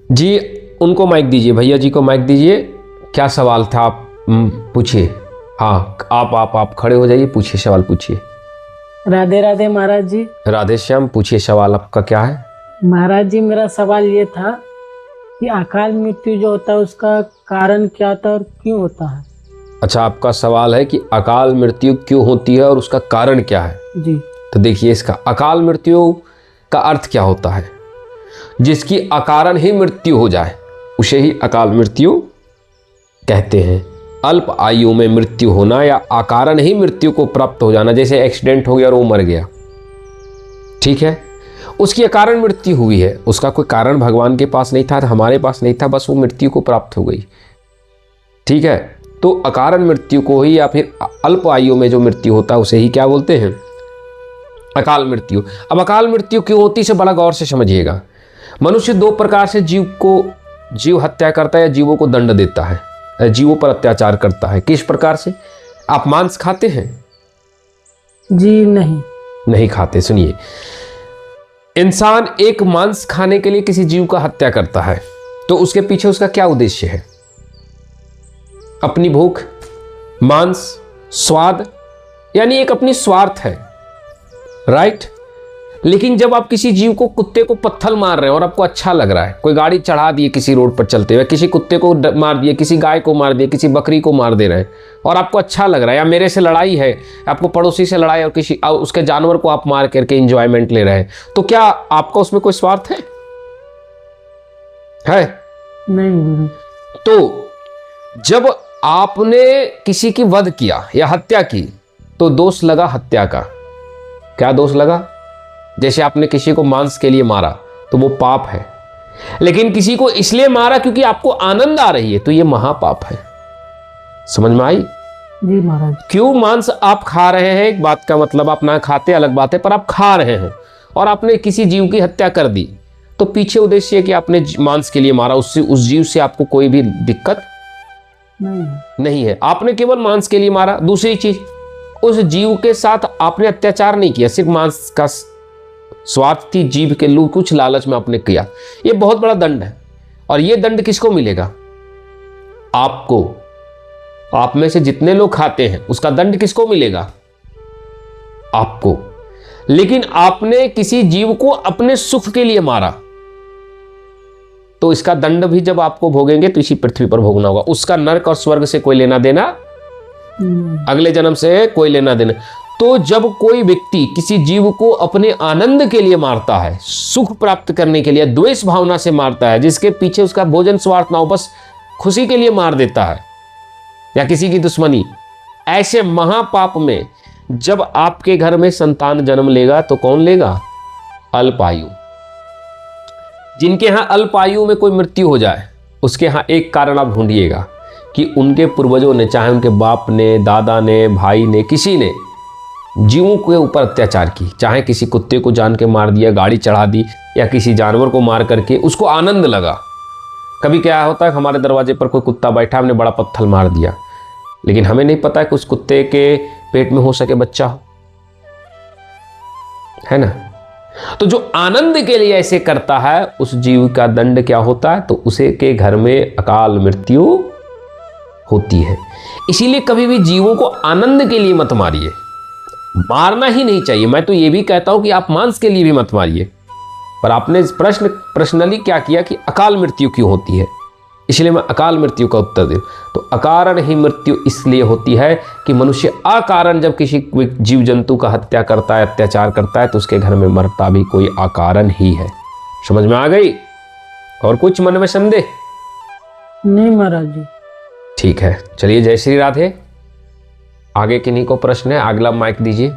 जी उनको माइक दीजिए, भैया जी को माइक दीजिए। क्या सवाल था आप पूछिए। हाँ आप खड़े हो जाइए, पूछिए सवाल पूछिए। राधे राधे महाराज जी। राधे श्याम, पूछिए सवाल आपका क्या है। महाराज जी मेरा सवाल ये था कि अकाल मृत्यु जो होता है उसका कारण क्या होता है और क्यों होता है। अच्छा, आपका सवाल है कि अकाल मृत्यु क्यों होती है और उसका कारण क्या है जी। तो देखिए, इसका अकाल मृत्यु का अर्थ क्या होता है। जिसकी अकारण ही मृत्यु हो जाए उसे ही अकाल मृत्यु कहते हैं। अल्प आयु में मृत्यु होना या अकारण ही मृत्यु को प्राप्त हो जाना, जैसे एक्सीडेंट हो गया और वो मर गया, ठीक है, उसकी अकारण मृत्यु हुई है। उसका कोई कारण भगवान के पास नहीं था, हमारे पास नहीं था, बस वो मृत्यु को प्राप्त हो गई, ठीक है। तो अकारण मृत्यु को ही या फिर अल्प आयु में जो मृत्यु होता है उसे ही क्या बोलते हैं, अकाल मृत्यु। अब अकाल मृत्यु क्यों होती है इसे बड़ा गौर से समझिएगा। मनुष्य दो प्रकार से जीव हत्या करता है या जीवों को दंड देता है, जीवों पर अत्याचार करता है। किस प्रकार से? आप मांस खाते हैं? जी नहीं खाते। सुनिए, इंसान एक मांस खाने के लिए किसी जीव का हत्या करता है तो उसके पीछे उसका क्या उद्देश्य है? अपनी भूख, मांस, स्वाद, यानी एक अपनी स्वार्थ है, राइट। लेकिन जब आप किसी जीव को, कुत्ते को पत्थर मार रहे हैं और आपको अच्छा लग रहा है, कोई गाड़ी चढ़ा दिए किसी रोड पर चलते हुए, किसी कुत्ते को मार दिए, किसी गाय को मार दिए, किसी बकरी को मार दे रहे हैं और आपको अच्छा लग रहा है, या मेरे से लड़ाई है, आपको पड़ोसी से लड़ाई और किसी उसके जानवर को आप मार करके इंजॉयमेंट ले रहे हैं, तो क्या आपका उसमें कोई स्वार्थ है? नहीं। तो जब आपने किसी की वध किया या हत्या की तो दोष लगा हत्या का। क्या दोष लगा? जैसे आपने किसी को मांस के लिए मारा तो वो पाप है, लेकिन किसी को इसलिए मारा क्योंकि आपको आनंद आ रही है तो ये महापाप है। समझ में आई? जी महाराज। क्यों मांस आप खा रहे हैं, एक बात का मतलब, आप ना खाते अलग बात है, पर आप खा रहे हैं और आपने किसी जीव की हत्या कर दी तो पीछे उद्देश्य है कि आपने मांस के लिए मारा, उससे उस जीव से आपको कोई भी दिक्कत नहीं है, आपने केवल मांस के लिए मारा। दूसरी चीज, उस जीव के साथ आपने अत्याचार नहीं किया, सिर्फ मांस का स्वार्थी जीव के लिए कुछ लालच में आपने किया। यह बहुत बड़ा दंड है और यह दंड किसको मिलेगा? आपको। आप में से जितने लोग खाते हैं उसका दंड किसको मिलेगा? आपको। लेकिन आपने किसी जीव को अपने सुख के लिए मारा तो इसका दंड भी जब आपको भोगेंगे तो इसी पृथ्वी पर भोगना होगा। उसका नरक और स्वर्ग से कोई लेना देना, अगले जन्म से कोई लेना देना। तो जब कोई व्यक्ति किसी जीव को अपने आनंद के लिए मारता है, सुख प्राप्त करने के लिए, द्वेष भावना से मारता है, जिसके पीछे उसका भोजन स्वार्थ ना हो, बस खुशी के लिए मार देता है या किसी की दुश्मनी, ऐसे महापाप में जब आपके घर में संतान जन्म लेगा तो कौन लेगा? अल्पायु। जिनके यहां अल्पायु में कोई मृत्यु हो जाए उसके यहां एक कारण आप ढूंढिएगा कि उनके पूर्वजों ने, चाहे उनके बाप ने, दादा ने, भाई ने, किसी ने जीवों के ऊपर अत्याचार की, चाहे किसी कुत्ते को जान के मार दिया, गाड़ी चढ़ा दी, या किसी जानवर को मार करके उसको आनंद लगा। कभी क्या होता है, हमारे दरवाजे पर कोई कुत्ता बैठा, हमने बड़ा पत्थर मार दिया, लेकिन हमें नहीं पता कि उस कुत्ते के पेट में हो सके बच्चा हो, है ना। तो जो आनंद के लिए ऐसे करता है उस जीव का दंड क्या होता है? तो उसे के घर में अकाल मृत्यु होती है। इसीलिए कभी भी जीवों को आनंद के लिए मत मारिए, मारना ही नहीं चाहिए। मैं तो ये भी कहता हूं कि आप मांस के लिए भी मत मारिए, पर आपने पर्सनली क्या किया कि अकाल मृत्यु क्यों होती है, इसलिए मैं अकाल मृत्यु का उत्तर दूं। तो अकारण ही मृत्यु इसलिए होती है कि मनुष्य अकारण जब किसी जीव जंतु का हत्या करता है, अत्याचार करता है, तो उसके घर में मरता भी कोई अकारण ही है। समझ में आ गई? और कुछ मन में संदेह? नहीं महाराज जी। ठीक है, चलिए, जय श्री राधे। आगे किन्हीं को प्रश्न है? अगला माइक दीजिए।